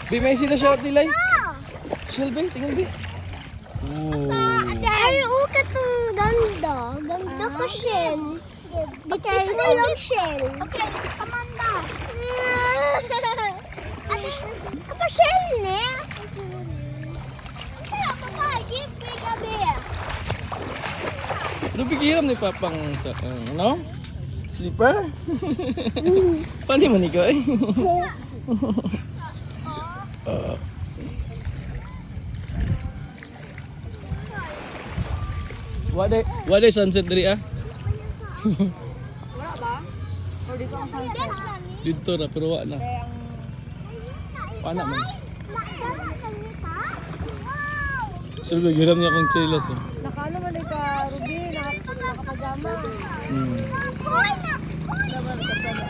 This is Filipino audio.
Bi, may sila shot nila. Shell, Bi. Tingnan, Bi. Ay, katong ganda. Ganda ka, Shell. Beautiful lang, Shell. Okay, Amanda. Apa Shell ni? Kaya ka pa, give me gabi. Ano pigiram ni Papang sa, ano? Slipper? Paano man ikaw eh? Wala sunset diri ah. Wala ba? Or dito ang sunset? Dito ra pero wala. Paano man? Sabi giram niya akong chilas eh. Nakano man ka, Ruby? Nakapajama. Hmm. Hoy na! Hoy!